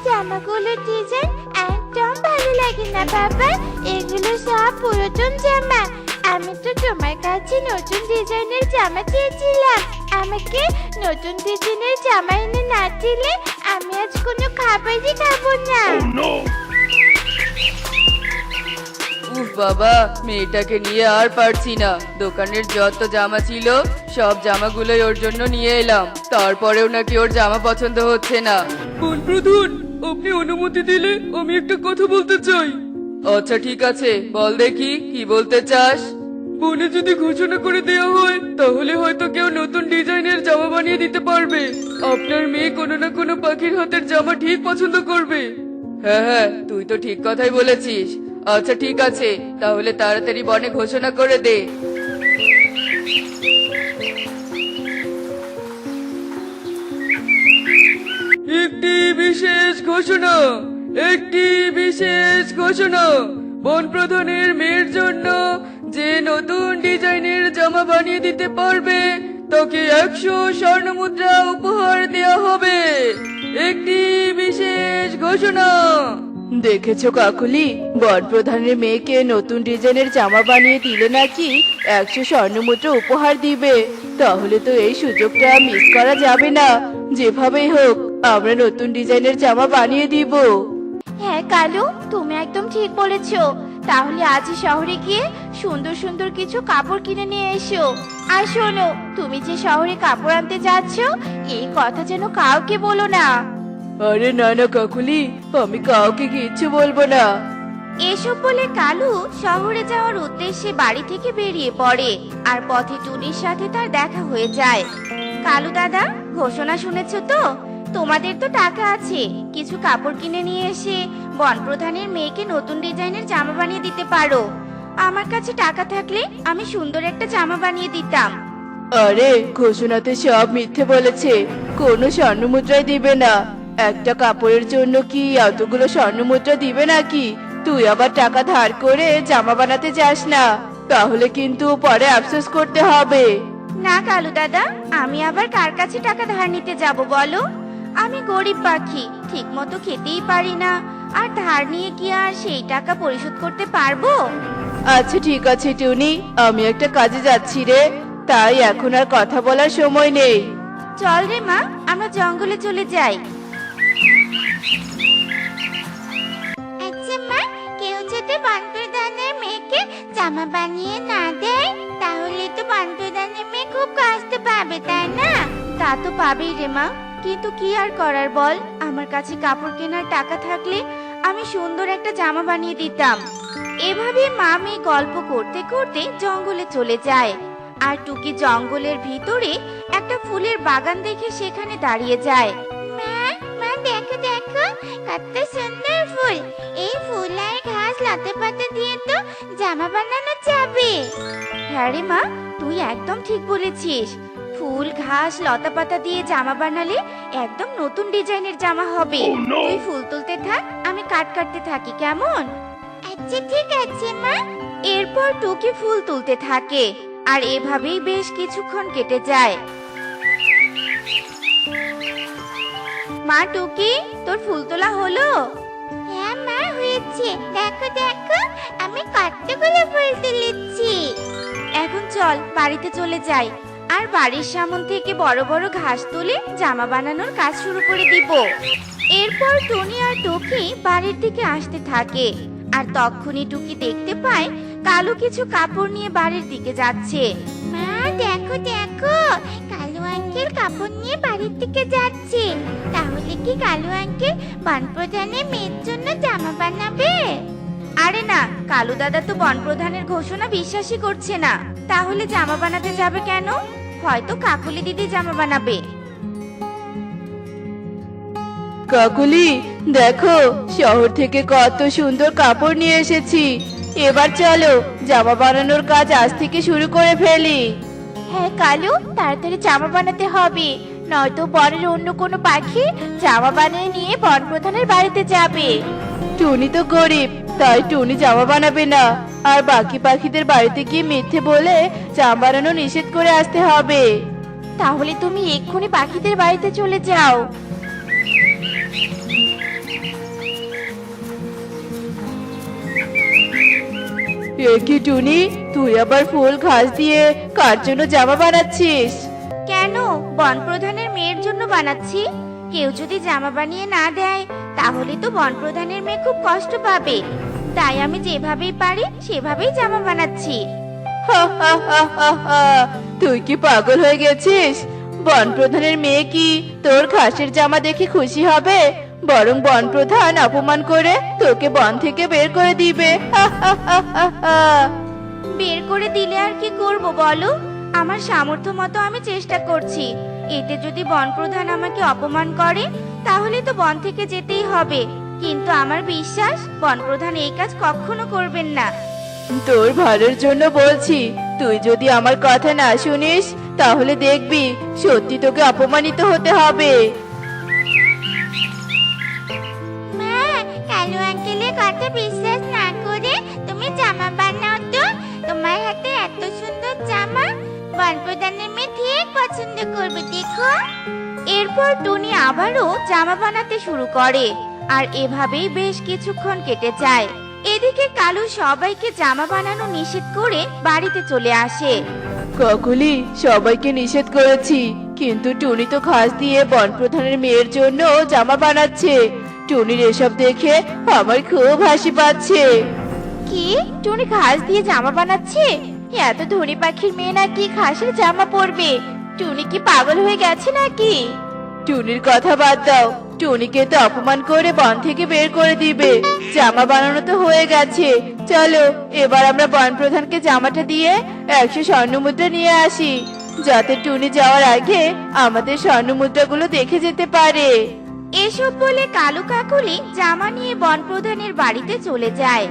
জামাগুলোর design একদম ভালো লাগে না বাবা। এগুলো সব পুরাতন জামা। আমি তো তোমার কাছে নতুন ডিজাইনের জামা চেয়েছিলাম। আমাকে নতুন ডিজাইনের জামা এনে না দিলে আমি আজ কোনো খাবারই খাবো না। উফ বাবা, মেয়েটাকে নিয়ে আর পারছি না। দোকানের যত জামা ছিল সব জামাগুলোই ওর জন্য নিয়ে এলাম, তারপরেও নাকি ওর জামা পছন্দ হচ্ছে না। বন প্রধান, আপনি অনুমতি দিলে আমি একটা কথা বলতে চাই। আচ্ছা ঠিক আছে, বল দেখি কি বলতে চাস। বনে যদি ঘোষণা করে দেওয়া হয় তাহলে হয়তো কেউ নতুন ডিজাইনের জামা বানিয়ে দিতে পারবে। আপনার মেয়ে কোনো না কোনো পাখির হাতের জামা ঠিক পছন্দ করবে। হ্যাঁ হ্যাঁ, তুই তো ঠিক কথাই বলেছিস। আচ্ছা ঠিক আছে, তাহলে তাড়াতাড়ি বনে ঘোষণা করে দে। একটি বিশেষ ঘোষণা, একটি বিশেষ ঘোষণা। বন প্রধানের মেয়ের জন্য যে নতুন ডিজাইনের জামা বানিয়ে দিতে পারবে তাকে 100 স্বর্ণ মুদ্রা উপহার দেওয়া হবে। একটি বিশেষ ঘোষণা। দেখেছো কাকুলি, বন প্রধানের মেয়েকে নতুন ডিজাইনের জামা বানিয়ে দিলে নাকি 100 স্বর্ণমুদ্রা উপহার দিবে। তাহলে তো এই সুযোগটা মিস করা যাবে না। যেভাবেই হোক আমরা নতুন ডিজাইনের জামা বানিয়ে দিব। হ্যাঁ কালু, তুমি একদম ঠিক বলেছো। তাহলে আজই শহরে গিয়ে সুন্দর সুন্দর কিছু কাপড় কিনে নিয়ে এসো। আর শোনো, তুমি যে শহরে কাপড় আনতে যাচ্ছ এই কথা যেন কাউকে বলো না। আরে না না কাকুলি, আমি কাউকে কিচ্ছু বলবো না। এসব বলে কালু শহরে যাওয়ার উদ্দেশ্যে বাড়ি থেকে বেরিয়ে পড়ে। আর পথে টুনির সাথে তার দেখা হয়ে যায়। কালু দাদা, ঘোষণা শুনেছো তো? তোমাদের তো টাকা আছে, কিছু কাপড় কিনে নিয়ে এসে বন প্রধানের মেয়েকে নতুন ডিজাইনের জামা বানিয়ে দিতে পারো। আমার কাছে টাকা থাকলে আমি সুন্দর একটা জামা বানিয়ে দিতাম। আরে ঘোষণাতে সব মিথ্যে বলেছে, কোনো স্বর্ণমুদ্রাই দিবে না। একটা কাপড়ের জন্য কি এতগুলো স্বর্ণমুদ্রা দিবে নাকি? তুই আবার টাকা ধার করে জামা বানাতে যাস না, তাহলে কিন্তু পরে আফসোস করতে হবে। না কালু দাদা, আমি আবার কার কাছে টাকা ধার নিতে যাব বলো? আমি গরিব পাখি, ঠিক মতো খেতেই পারি না। আর ধার নিয়ে কি আর সেই টাকা পরিশোধ করতে পারবো? আচ্ছা ঠিক আছে টুনি, আমি একটা কাজে যাচ্ছি রে, তাই এখন আর কথা বলার সময় নেই। চল রে মা, আমরা জঙ্গলে চলে যাই। আচ্ছা মা, কেউ যদি বনপ্রধানের মেয়েকে জামা বানিয়ে না দেয় তাহলে তো বনপ্রধানের মেয়ে খুব কষ্ট পাবে, তাই না? তা তো পাবেই রে মা, কিন্তু কি আর করার বল। আমার কাছে কাপড় কেনার টাকা থাকলে আমি সুন্দর একটা জামা বানিয়ে দিতাম। এভাবে মা মেয়ে গল্প করতে করতে জঙ্গলে চলে যায়। আর টুকি জঙ্গলের ভিতরে একটা ফুলের বাগান দেখে সেখানে দাঁড়িয়ে যায়। মা, মা দেখো দেখো, কত সুন্দর ফুল। এই ফুল আর ঘাস লতা পাতা দিয়ে তো জামা বানানো যাবে। হ্যাঁ রে মা, তুই একদম ঠিক বলেছিস। ফুল ঘাস লতা পাতা দিয়ে জামা বানালে একদম নতুন ডিজাইনের জামা হবে। তুই ফুল তুলতে থাক, আমি কাট কাটতে থাকি, কেমন? আচ্ছা ঠিক আছে মা। এরপর টুকি ফুল তুলতে থাকে। আর এভাবেই বেশ কিছুক্ষণ কেটে যায়। মা টুকি, তোর ফুল তোলা হলো? হ্যাঁ মা, হয়েছে। দেখো দেখো, আমি কতগুলো ফুল তুলেছি। এখন চল বাড়িতে চলে যাই, আর বাড়ির সামন থেকে বড় বড় ঘাস তুলে জামা বানানোর কাজ শুরু করে দিব। এরপর টুনি আর টুকি বাড়ির দিকে আসতে থাকে। আর তখনই টুকি দেখতে পায় কালু কিছু কাপড় নিয়ে বাড়ির দিকে যাচ্ছে। মা দেখো দেখো, কালু আঙ্কেল কাপড় নিয়ে বাড়ির দিকে যাচ্ছে। তাহলে কি কালু আঙ্কেল বনপ্রধানের মেয়ের জন্য জামা বানাবে? আরে না, কালু দাদা তো বনপ্রধানের ঘোষণা বিশ্বাসই করছে না। তাহলে জামা বানাতে যাবে কেন? হয়তো কাকুলি দিদি জামা বানাবে। কাকুলি দেখো, শহর থেকে কত সুন্দর কাপড় নিয়ে এসেছি। এবার চলো জামা বানানোর কাজ আজ থেকে শুরু করে ফেলি। হ্যাঁ কালু, তাড়াতাড়ি জামা বানাতে হবে, নয়তো বনের অন্য কোনো পাখি জামা বানিয়ে নিয়ে বনপ্রধানের বাড়িতে যাবে। টুনি তো গরিব, তাই টুনি জামা বানাবে না। আর বাকি পাখিদের বাড়িতে গিয়ে মিথ্যে বলে জামা বানানো নিষেধ করে আসতে হবে। তাহলে তুমি এক্ষুনি পাখিদের বাড়িতে চলে যাও। এ কি টুনি, তুই আবার ফুল ঘাস দিয়ে কার জন্য জামা বানাচ্ছিস? কেন, বন প্রধানের মেয়ের জন্য বানাচ্ছি। কেউ যদি জামা বানিয়ে না দেয় তাহলে তো বন প্রধানের মেয়ে খুব কষ্ট পাবে। তাই আমি যেভাবেই পারি সেভাবেই জামা বানাচ্ছি। হা হা হা হা হা। তুই কি পাগল হয়ে গেছিস? বন প্রধানের মেয়ে কি তোর ঘাসের জামা দেখে খুশি হবে? বরং বন প্রধান অপমান করে তোকে বন থেকে বের করে দিবে। হা হা হা হা হা। বের করে দিলে আর কি করব বলো? আমার সামর্থ্য মতো আমি চেষ্টা করছি। এতে যদি বন প্রধান আমাকে অপমান করে তাহলে তো বন থেকে যেতেই হবে। কিন্তু আমার বিশ্বাস বন প্রধান এই কাজ কখনো করবেন না। তোর ভালোর জন্য বলছি, তুই যদি আমার কথা না শুনিস তাহলে দেখবি সত্যি তোকে অপমানিত হতে হবে। মা, কালু আঙ্কেলের কথা বিশ্বাস না করে তুমি জামা বানাও তো। তোমার হাতে এত সুন্দর জামা বন প্রধানের মেয়ে ঠিক পছন্দ করবে, দেখো। এরপর টুনি আবারও জামা বানাতে শুরু করে, আর এভাবেই বেশ কিছুক্ষণ কেটে যায়। এদিকে কালু সবাইকে জামা বানানো নিষেধ করে বাড়িতে চলে আসে। কাকুলি, সবাইকে নিষেধ করেছি, কিন্তু টুনি তো ঘাস দিয়ে বন প্রধানের মেয়ের জন্য জামা বানাচ্ছে। টুনির এসব দেখে আমার খুব হাসি পাচ্ছে। কি, টুনি ঘাস দিয়ে জামা বানাচ্ছে? এত ধনী পাখির মেয়ে নাকি ঘাসের জামা পরবে? টুনি কি পাগল হয়ে গেছে নাকি? টুনির কথা বাদ দাও, টুনিকে তো অপমান করে বন থেকে বের করে দিবে। জামা বানানো তো হয়ে গেছে, চলো এবার আমরা বন প্রধানকে জামাটা দিয়ে 100 স্বর্ণমুদ্রা নিয়ে আসি, যাতে টুনি যাওয়ার আগে আমাদের স্বর্ণমুদ্রাগুলো দেখে যেতে পারে। এসব বলে কালু কাকুলি জামা নিয়ে বন প্রধানের বাড়িতে চলে যায়।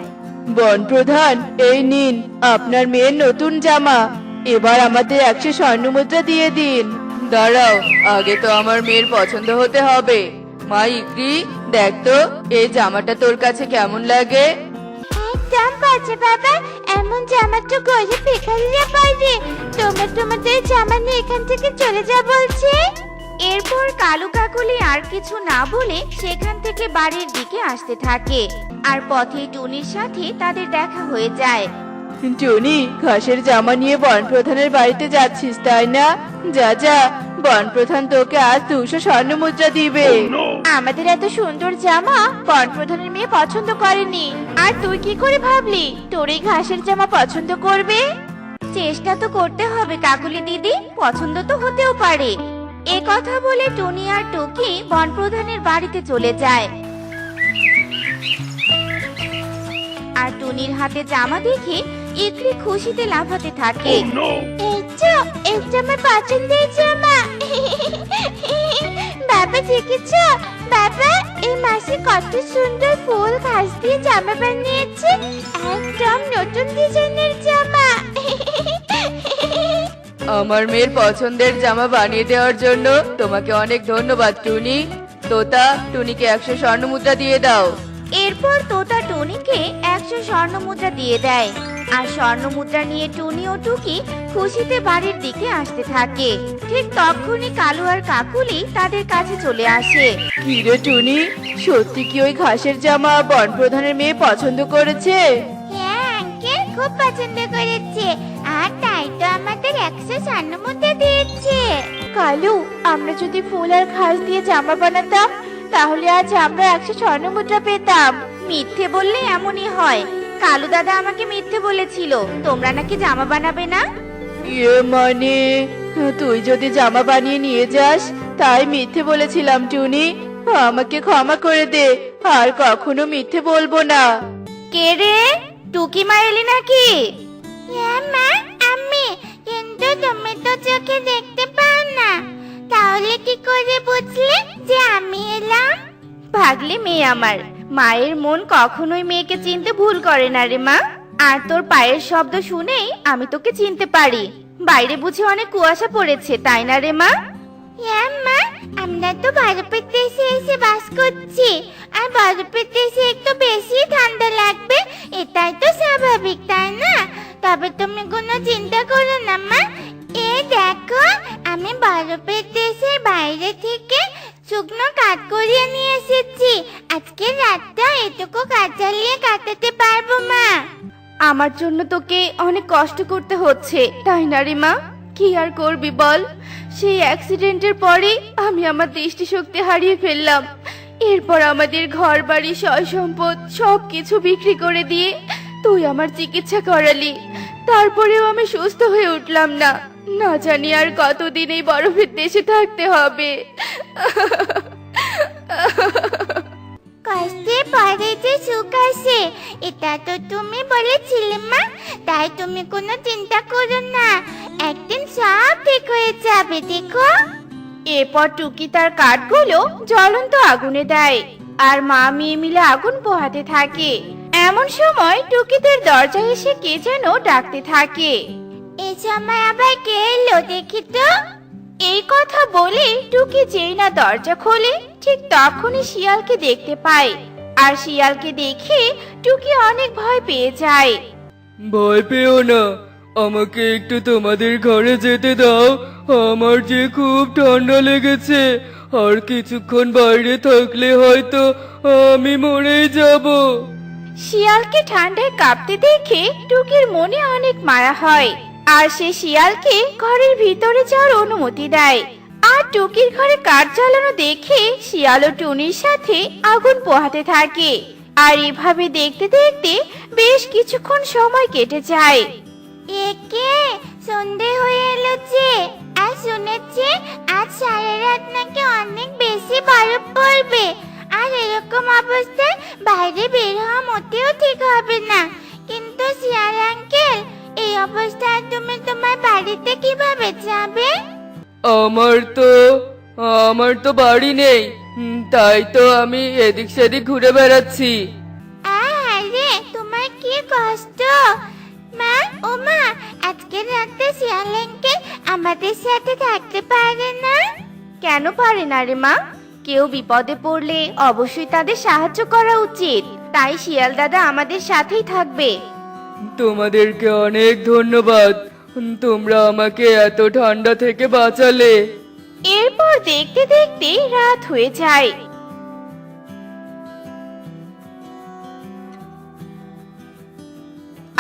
বন প্রধান, এই নিন আপনার মেয়ের নতুন জামা। এবার আমাদের 100 স্বর্ণমুদ্রা দিয়ে দিন। দাঁড়াও, আগে তো আমার মেয়ের পছন্দ হতে হবে। মা ইকরি, দেখ তো এই জামাটা তোর কাছে কেমন লাগে? একদম বাজে বাবা, এমন জামা তো গজে ফেকালিয়ে পারবে। তোমাদের জামা নিয়ে এখান থেকে চলে যা বলছে। এরপর কালু কাকুলি আর কিছু না বলে সেখান থেকে বাড়ির দিকে আসতে থাকে, আর পথে টুনির সাথে তাদের দেখা হয়ে যায়। টুনি, ঘাসের জামা নিয়ে বন প্রধানের বাড়িতে যাচ্ছিস তাই না? যা যা, বন প্রধান তোকে আজ 200 স্বর্ণমুদ্রা দিবে। আমাদের এত সুন্দর জামা বন প্রধানের মেয়ে পছন্দ করেনি, আর তুই কি করে ভাবলি তোর এই ঘাসের জামা পছন্দ করবে? চেষ্টা তো করতে হবে কাকুলি দিদি, পছন্দ তো হতেও পারে। এ কথা বলে টুনি আর টুকি বন প্রধানের বাড়িতে চলে যায়। আর টুনির হাতে জামা দেখে ইকরি খুশিতে লাফাতে থাকে। এই জামা পছন্দের জামা। বাবা দেখেছো বাবা, এই মাসে কত সুন্দর ফুল ঘাস দিয়ে জামা বানিয়েছে, একদম নতুন ডিজাইনের জামা। আমার মেয়ের পছন্দের জামা বানিয়ে দেওয়ার জন্য তোমাকে অনেক ধন্যবাদ টুনি। তোতা, টুনিকে 100 স্বর্ণমুদ্রা দিয়ে দাও। এরপর তোতা টুনিকে 100 স্বর্ণমুদ্রা দিয়ে দেয়, আর স্বর্ণমুদ্রা নিয়ে টুনি ও টুকি খুশিতে বাড়ির দিকে আসতে থাকে। ঠিক তখনই কালু আর কাকুলি তাদের কাছে চলে আসে। কি রে টুনি, সত্যি কি ওই ঘাসের জামা বন প্রধানের মেয়ে পছন্দ করেছে? হ্যাঁ আঙ্কেল, খুব পছন্দ করেছে, আর তাই তো আমাদের 100 স্বর্ণমুদ্রা দিয়েছে। কালু, আমরা যদি ফুল আর ঘাস দিয়ে জামা বানাতাম তাহলে আজ আমরা 100 স্বর্ণমুদ্রা পেতাম। মিথ্যে বললে এমনই হয়। কালু দাদা আমাকে মিথ্যে বলেছিল তোমরা নাকি জামা বানাবে না। মানে তুই যদি জামা বানিয়ে নিয়ে যাস তাই মিথ্যে বলেছিলাম টুনি। আমাকে ক্ষমা করে দে, আর কখনো মিথ্যে বলবো না। কে রে, টুকি মা এলি নাকি? হ্যাঁ মা, আমি। কিন্তু তুমি তো চোখে দেখতে পাও না, তাহলে কি করে বুঝলে যে আমি এলাম? ভাগলে মেয়ে আমার, মায়ের মন কখনোই মেয়েকে চিনতে ভুল করে না রে মা। আর তোর পায়ের শব্দ শুনেই আমি তোকে চিনতে পারি। বাইরে বুঝি অনেক কুয়াশা পড়েছে, তাই না রে মা? হ্যাঁ মা, আমরা তো বরফের দেশে এসে বাস করছি, আর বরফের দেশে একটু বেশি ঠান্ডা লাগবে, এটাই তো স্বাভাবিক, তাই না? তবে তুমি কোনো চিন্তা করো না মা। এ দেখো, আমি বরফের দেশের বাইরে থেকে শুকনো কাঠ করিয়ে নিয়ে এসেছি। আজকে রাতটা এটুকু কাঠ জ্বালিয়ে কাটাতে পারবো মা। আমার জন্য তোকে অনেক কষ্ট করতে হচ্ছে তাই না রে মা? কি আর করবি বল, সেই অ্যাক্সিডেন্টের পরে আমি আমার দৃষ্টিশক্তি হারিয়ে ফেললাম। এরপর আমাদের ঘর বাড়ি সয় সম্পদ সবকিছু বিক্রি করে দিয়ে তুই আমার চিকিৎসা করালি। তারপরেও আমি সুস্থ হয়ে উঠলাম না। না জানি আর কতদিন এই বরফের দেশে থাকতে হবে। কষ্টের পরে যে সুখ আসে, এটা তো তুমি বলেছিলে মা। তাই তুমি কোনো চিন্তা করো না, একদিন সব ঠিক হয়ে যাবে দেখো। এরপর টুকি তার কাঠগুলো জ্বলন্ত আগুনে দেয় আর মা মেয়ে মিলে আগুন পোহাতে থাকে। এমন সময় টুকিদের দরজায় এসে কে যেন ডাকতে থাকে। এই সময় আবার কে এলো দেখি তো। এই কথা বলে টুকি যেই না দরজা খোলে ঠিক তখনই শিয়ালকে দেখতে পায়। আর শিয়ালকে দেখে টুকি অনেক ভয় পেয়ে যায়। ভয় পেও না, আমাকে একটু তোমাদের ঘরে যেতে দাও। আমার যে খুব ঠান্ডা লেগেছে, আর কিছুক্ষণ বাইরে থাকলে হয়তো আমি মরেই যাব। শিয়ালকে ঠান্ডায় কাঁপতে দেখে টুকির মনে অনেক মায়া হয় আর সে শিয়ালকে ঘরের ভিতরে যাওয়ার অনুমতি দেয়। আর টুকির ঘরে কাঠ জ্বালানো দেখে শিয়াল ও টুনির সাথে আগুন পোহাতে থাকে। আর এভাবে দেখতে দেখতে বেশ কিছুক্ষণ সময় কেটে যায়। একে সন্ধে হয়ে এলো যে, আর শুনেছি আজ সারা রাত নাকি অনেক বেশি বরফ পড়বে। আর এরকম অবস্থায় বাইরে বের হওয়া মোটেও ঠিক হবে না। কিন্তু শিয়াল আঙ্কেল, এই অবস্থায় তুমি তোমার বাড়িতে কিভাবে যাবে? আমার তো বাড়ি নেই, তাই তো আমি এদিক সেদিক ঘুরে বেড়াচ্ছি। আরে তোমার কি কষ্ট। মা, ও মা, আজকে রাতে শিয়াল আঙ্কেল আমাদের সাথে থাকতে পারে না? কেন পারে না রে মা? কেউ বিপদে পড়লে অবশ্যই তাদের সাহায্য করা উচিত। তাই শিয়াল দাদা আমাদের সাথেই থাকবে। তোমাদেরকে অনেক ধন্যবাদ, তোমরা আমাকে এত ঠান্ডা থেকে বাঁচালে। এরপর দেখতে দেখতে রাত হয়ে যায়।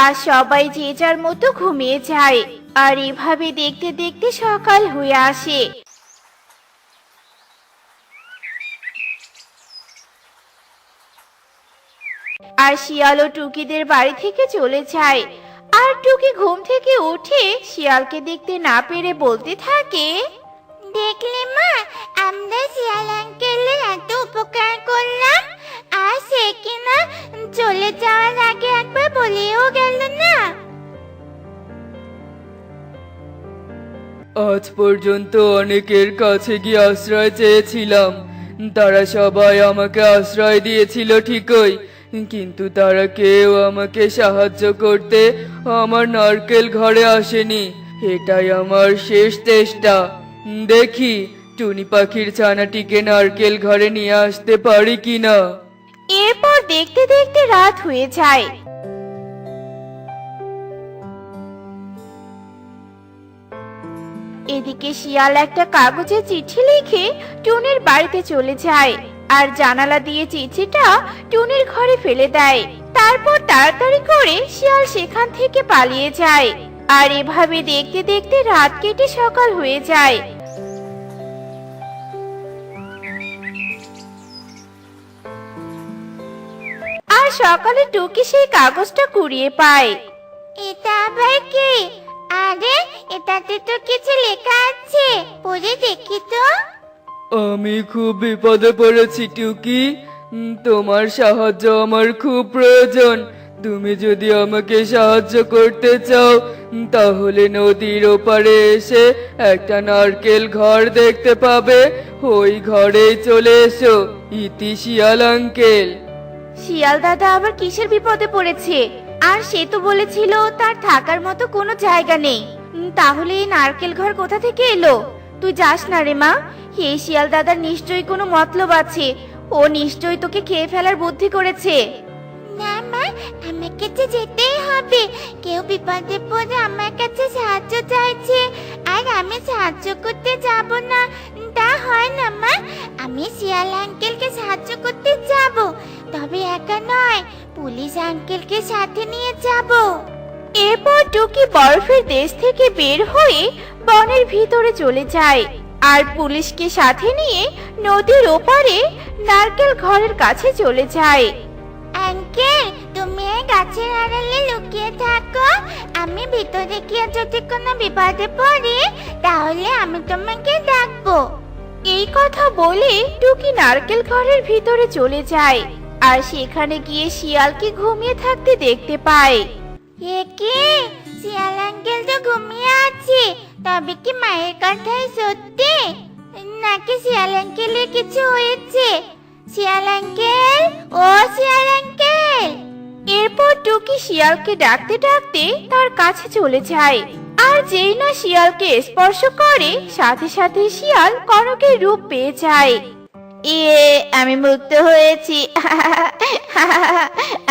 আর সবাই যে যার মতো ঘুমিয়ে যায়। আর এভাবে দেখতে দেখতে সকাল হয়ে আসে। আর শিয়াল ও টুকিদের বাড়ি থেকে চলে যায়। আর টুকি ঘুম থেকে উঠে শিয়ালকে দেখতে না পেরে বলতে থাকে, দেখলে মা, আমরা শিয়াল আঙ্কেলের এত উপকার করলাম, আর সে কিনা চলে যাওয়ার আগে একবার বলেও গেল না। আজ পর্যন্ত অনেকের কাছে গিয়ে আশ্রয় চেয়েছিলাম, তারা সবাই আমাকে আশ্রয় দিয়েছিল ঠিকই, কিন্তু তারা কেউ আমাকে সাহায্য করতে আমার নারকেল ঘরে আসেনি। এটাই আমার শেষ চেষ্টা। দেখি টুনি পাখির ছানাটিকে নারকেল ঘরে নিয়ে আসতে পারি কিনা। এরপর দেখতে দেখতে রাত হয়ে যায়। এদিকে শিয়াল একটা কাগজে চিঠি লিখে টুনির বাড়িতে চলে যায় আর জানালা দিয়ে চিঠিটা টুনির ঘরে ফেলে দেয়। তারপর তাড়াতাড়ি করে শিয়াল সেখান থেকে পালিয়ে যায়। আর এভাবে দেখতে দেখতে রাত কেটে সকাল হয়ে যায়। আর সকালে টুকি সেই কাগজটা কুড়িয়ে পায়। এটা আবার কি? আরে, এটাতে তো কিছু লেখা আছে, পড়ে দেখি তো। আমি খুব বিপদে পড়েছি টুকি, তোমার সাহায্য আমার খুব প্রয়োজন। তুমি যদি আমাকে সাহায্য করতে চাও তাহলে নদীর ওপারে এসে একটা নারকেল ঘর দেখতে পাবে, ওই ঘরেই চলে এসো। ইতি শিয়াল আঙ্কেল। শিয়াল দাদা আবার কিসের বিপদে পড়েছে? আর সে তো বলেছিল তার থাকার মতো কোনো জায়গা নেই। তাহলে এই নারকেল ঘর কোথা থেকে এলো? তুই যাস না রে মা, এই শিয়াল দাদার নিশ্চয়ই কোনো মতলব আছে। ও নিশ্চয়ই তোকে খেয়ে ফেলার বুদ্ধি করেছে। না মা, আমাকে তো যেতেই হবে। কেউ বিপদে পড়ে আমার কাছে সাহায্য চাইছে, আর আমি সাহায্য করতে যাব না, তা হয় না মা। আমি শিয়াল আঙ্কেলকে সাহায্য করতে যাব, তবে একা নয়, পুলিশ আঙ্কেলকে সাথে নিয়ে যাব। এরপর টুকি বরফের দেশ থেকে বের হয়ে বনের ভিতরে চলে যায় আর পুলিশকে সাথে নিয়ে নদীর ওপারে নারকেল ঘরের কাছে চলে যায়। আঙ্কেল, তুমি এই গাছের আড়ালে লুকিয়ে থাকো। আমি ভিতরে গিয়ে যদি কোনো বিপদে পড়ি তাহলে আমি তোমাকে ডাকবো। এই কথা বলে টুকি নারকেল ঘরের ভিতরে চলে যায় আর সেখানে গিয়ে শিয়ালকে ঘুমিয়ে থাকতে দেখতে পায়। এ কি, শিয়াল আঙ্কেল তো ঘুমিয়ে আছে। তবে কি মায়ের কথাই সত্যি, নাকি শিয়াল আঙ্কেলের কিছু হয়েছে? শিয়াল আঙ্কেল, ও শিয়াল আঙ্কেল! এরপর টুকি শিয়ালকে ডাকতে ডাকতে তার কাছে চলে যায় আর যেই না শিয়ালকে স্পর্শ করে সাথে সাথে শিয়াল কনকের রূপ পেয়ে যায়। আমি মুক্ত হয়েছি।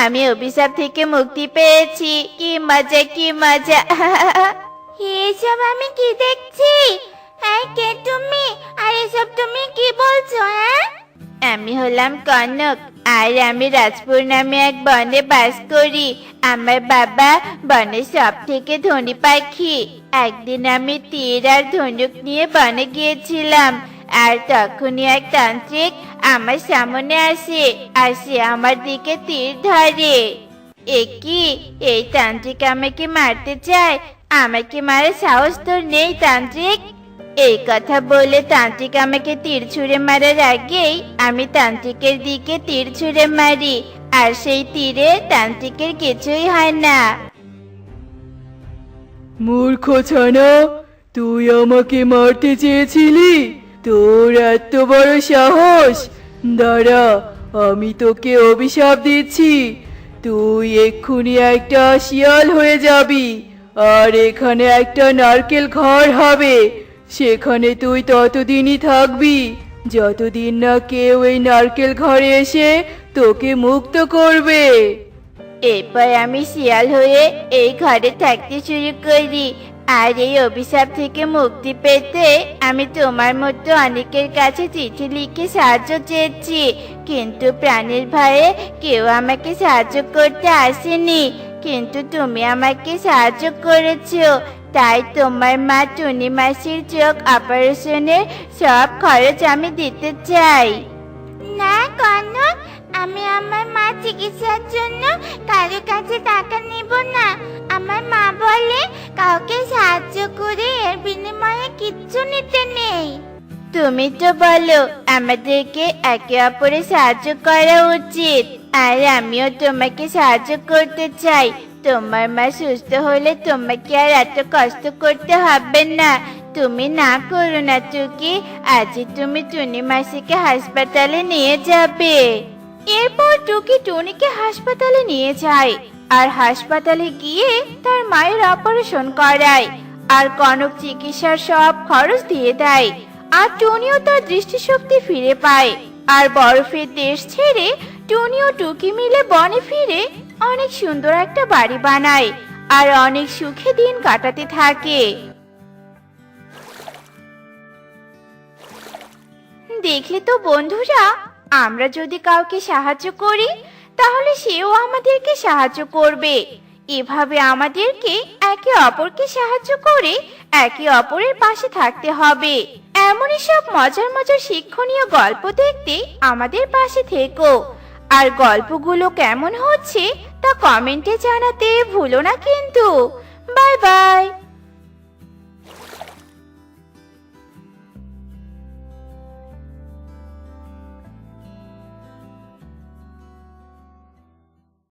আমি অভিশাপ থেকে মুক্তি পেয়েছি। কি মজা, কি মজা। এসব আমি কি দেখছি? এই কে তুমি? আর এসব তুমি কি বলছো? হ্যাঁ, আমি হলাম কনক আর আমি রাজপুর নামে এক বনে বাস করি। আমার বাবা বনের সব থেকে ধনী পাখি। একদিন আমি তীর আর ধনুক নিয়ে বনে গিয়েছিলাম আর তখনই এক তান্ত্রিক আমার সামনে আসে আর সে আমার দিকে তীর ধরে। কি, এই তান্ত্রিক আমাকে মারতে চায়? আমাকে মারার সাহস তোর নেই তান্ত্রিক? এই কথা বলে তান্ত্রিক আমাকে তীর ছুঁড়ে মারার আগেই আমি তান্ত্রিকের দিকে তীর ছুঁড়ে মারি আর সেই তীরে তান্ত্রিকের কিছুই হয় না। মূর্খ ছানা, তুই আমাকে মারতে চেয়েছিলি? তোর এত বড় সাহস! দাঁড়া, আমি তোকে অভিশাপ দিচ্ছি। তুই এক্ষুনি একটা শিয়াল হয়ে যাবি আর এখানে একটা নারকেল ঘর হবে। সেখানে তুই ততদিনই থাকবি যতদিন না কেউ এই নারকেল ঘরে এসে তোকে মুক্ত করবে। এরপর আমি শিয়াল হয়ে এই ঘরে থাকতে শুরু করি আর এই অভিশাপ থেকে মুক্তি পেতে আমি তোমার মতো অনেকের কাছে চিঠি লিখে সাহায্য চেয়েছি, কিন্তু প্রাণের ভয়ে কেউ আমাকে সাহায্য করতে আসেনি। কিন্তু তুমি আমাকে সাহায্য করেছো, তাই তোমার মা টুনি মাসির চোখ অপারেশনের সব খরচ আমি দিতে চাই। না কনক, আমি আমার মা চিকিৎসার জন্য কারো কাছে টাকা নেব না। আমার মা বলে কাউকে সাহায্য করে এর বিনিময়ে কিচ্ছু নিতে নেই। তুমি তো বলো আমাদেরকে একে অপরের সাহায্য করা উচিত, আর আমিও তোমাকে সাহায্য করতে চাই। তোমার মা সুস্থ হলে তোমাকে আর এত কষ্ট করতে হবে না। তুমি না করো না টুকি, আজই তুমি টুনি মাসিকে হাসপাতালে নিয়ে যাবে। এরপর টুকি টুনিকে হাসপাতালে নিয়ে যায় আর হাসপাতালে গিয়ে তার মায়ের অপারেশন করায় আর কনক চিকিৎসার সব খরচ দিয়ে দেয় আর টুনিও তার দৃষ্টিশক্তি ফিরে পায় আর বরফের দেশ ছেড়ে টুনি ও টুকি মিলে বনে ফিরে অনেক সুন্দর একটা বাড়ি বানায় আর অনেক সুখে দিন কাটাতে থাকে। দেখলে তো বন্ধুরা, আমরা যদি কাউকে সাহায্য করি তাহলে সেও আমাদেরকে সাহায্য করবে। এভাবে আমাদেরকে একে অপরকে সাহায্য করে একে অপরের পাশে থাকতে হবে। এমনই সব মজার মজার শিক্ষণীয় গল্প দেখতে আমাদের পাশে থেকো। আর গল্পগুলো কেমন হচ্ছে তা কমেন্টে জানাতে ভুলো না কিন্তু। Bye bye.